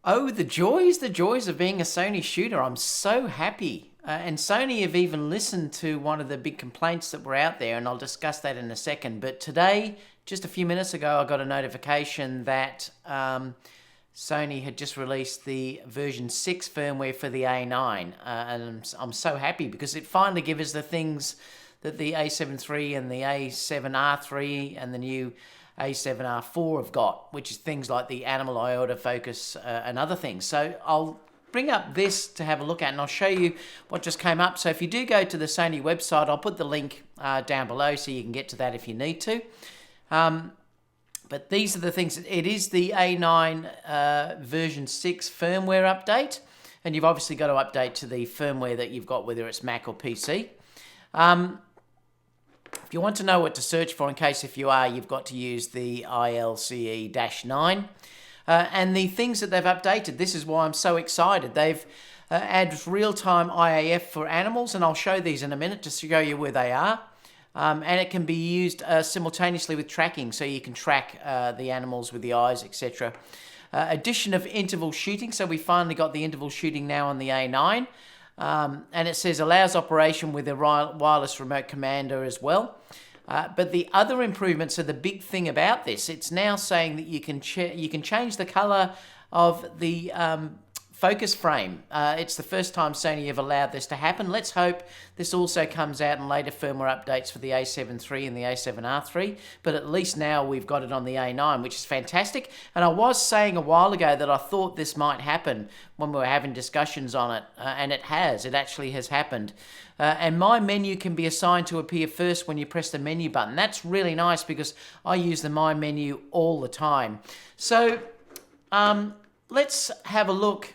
Oh, the joys of being a Sony shooter. I'm so happy. And Sony have even listened to one of the big complaints that were out there, and I'll discuss that in a second. But today, just a few minutes ago, I got a notification that Sony had just released the version 6 firmware for the A9. And I'm so happy because it finally gives us the things that the A7 III and the A7R3 and the new A7R4 have got, which is things like the animal eye autofocus and other things. So I'll bring up this to have a look at, and I'll show you what just came up. So if you do go to the Sony website, I'll put the link down below so you can get to that if you need to. But these are the things. It is the A9 version 6 firmware update, and you've obviously got to update to the firmware that you've got, whether it's Mac or PC. If you want to know what to search for, in case if you are, you've got to use the ILCE-9. And the things that they've updated, this is why I'm so excited. They've added real-time IAF for animals, and I'll show these in a minute to show you where they are. And it can be used simultaneously with tracking, so you can track the animals with the eyes, etc. Addition of interval shooting, so we finally got the interval shooting now on the A9. And it says allows operation with a wireless remote commander as well. But the other improvements are the big thing about this. It's now saying that you can change the color of the focus frame. It's the first time Sony have allowed this to happen. Let's hope this also comes out in later firmware updates for the A7 III and the A7R3, but at least now we've got it on the A9, which is fantastic. And I was saying a while ago that I thought this might happen when we were having discussions on it, and it has. It actually has happened. And my menu can be assigned to appear first when you press the menu button. That's really nice because I use the My menu all the time. So let's have a look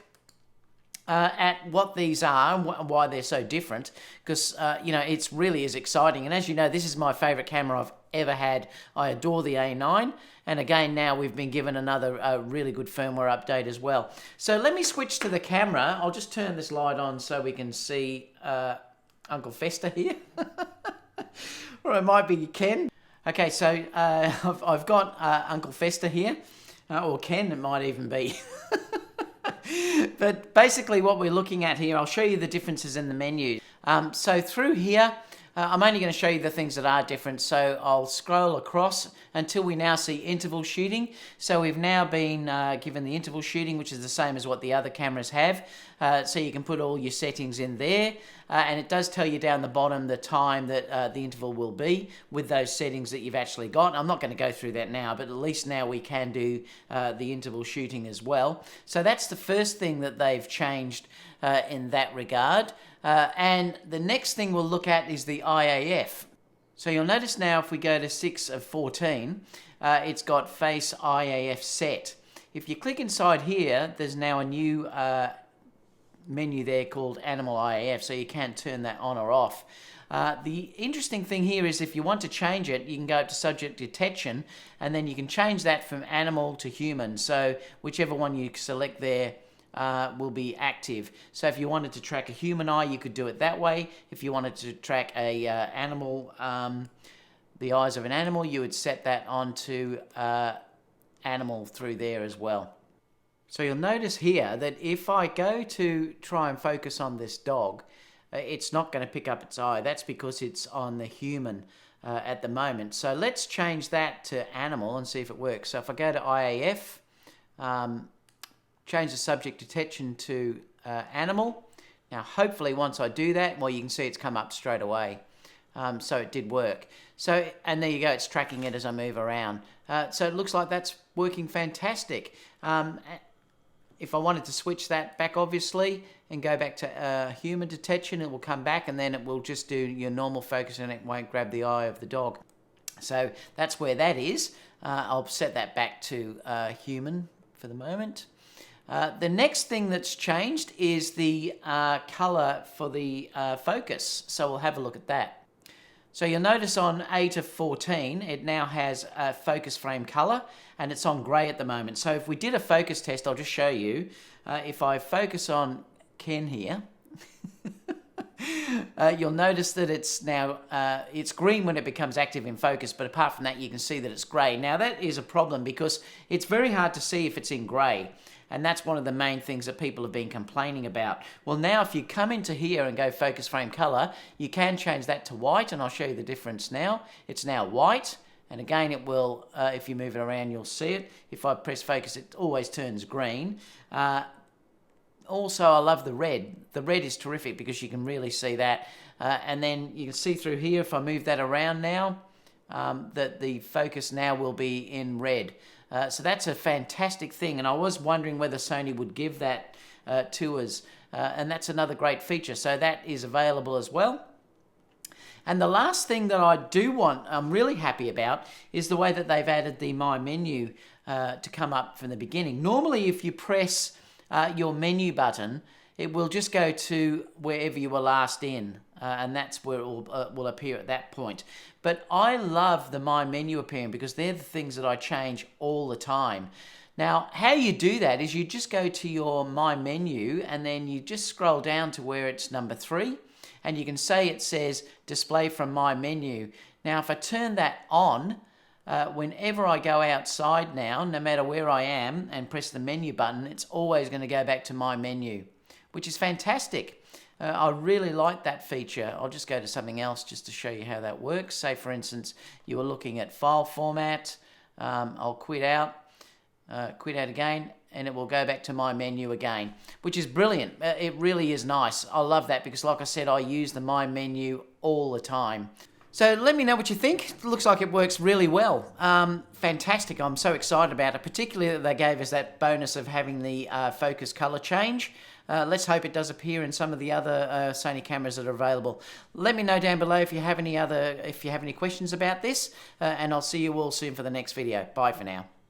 at what these are and why they're so different, because it's really is exciting. And as you know, this is my favorite camera I've ever had. I adore the A9, and again now we've been given another really good firmware update as well. So let me switch to the camera. I'll just turn this light on so we can see Uncle Fester here. Or it might be Ken. Okay, so I've got Uncle Fester here, or Ken it might even be. But basically what we're looking at here, I'll show you the differences in the menu. So through here, I'm only going to show you the things that are different. So I'll scroll across until we now see interval shooting. So we've now been given the interval shooting, which is the same as what the other cameras have. So you can put all your settings in there. And it does tell you down the bottom the time that the interval will be with those settings that you've actually got. I'm not going to go through that now, but at least now we can do the interval shooting as well. So that's the first thing that they've changed in that regard. And the next thing we'll look at is the IAF. So you'll notice now if we go to 6 of 14, it's got face IAF set. If you click inside here, there's now a new menu there called Animal IAF, so you can turn that on or off. The interesting thing here is if you want to change it, you can go up to subject detection, and then you can change that from animal to human. So whichever one you select there will be active. So if you wanted to track a human eye, you could do it that way. If you wanted to track a animal, the eyes of an animal, you would set that onto animal through there as well. So you'll notice here that if I go to try and focus on this dog, it's not going to pick up its eye. That's because it's on the human at the moment. So let's change that to animal and see if it works. So if I go to IAF, change the subject detection to animal. Now hopefully once I do that, well, you can see it's come up straight away. So it did work. So, and there you go, it's tracking it as I move around. So it looks like that's working fantastic. If I wanted to switch that back, obviously, and go back to human detection, it will come back and then it will just do your normal focus and it won't grab the eye of the dog. So that's where that is. I'll set that back to human for the moment. The next thing that's changed is the color for the focus. So we'll have a look at that. So you'll notice on 8 of 14, it now has a focus frame color, and it's on gray at the moment. So if we did a focus test, I'll just show you. If I focus on Ken here, you'll notice that it's now, it's green when it becomes active in focus, but apart from that, you can see that it's gray. Now that is a problem because it's very hard to see if it's in gray. And that's one of the main things that people have been complaining about. Well, now if you come into here and go focus frame color, you can change that to white, and I'll show you the difference now. It's now white. And again, it will, if you move it around, you'll see it. If I press focus, it always turns green. Also, I love the red. The red is terrific because you can really see that. And then you can see through here, if I move that around now, that the focus now will be in red. So that's a fantastic thing. And I was wondering whether Sony would give that to us. And that's another great feature. So that is available as well. And the last thing that I'm really happy about, is the way that they've added the My Menu to come up from the beginning. Normally, if you press your menu button, it will just go to wherever you were last in, and that's where it will appear at that point. But I love the My Menu appearing because they're the things that I change all the time. Now, how you do that is you just go to your My Menu, and then you just scroll down to where it's number 3. And you can say it says display from My Menu. Now, if I turn that on, whenever I go outside now, no matter where I am, and press the menu button, it's always going to go back to My Menu, which is fantastic. I really like that feature. I'll just go to something else just to show you how that works. Say, for instance, you were looking at file format. I'll quit out again, and it will go back to My Menu again, which is brilliant. It really is nice. I love that because, like I said, I use the My Menu all the time. So let me know what you think. It looks like it works really well. Fantastic. I'm so excited about it, particularly that they gave us that bonus of having the focus color change. Let's hope it does appear in some of the other Sony cameras that are available. Let me know down below if you have any questions about this, and I'll see you all soon for the next video. Bye for now.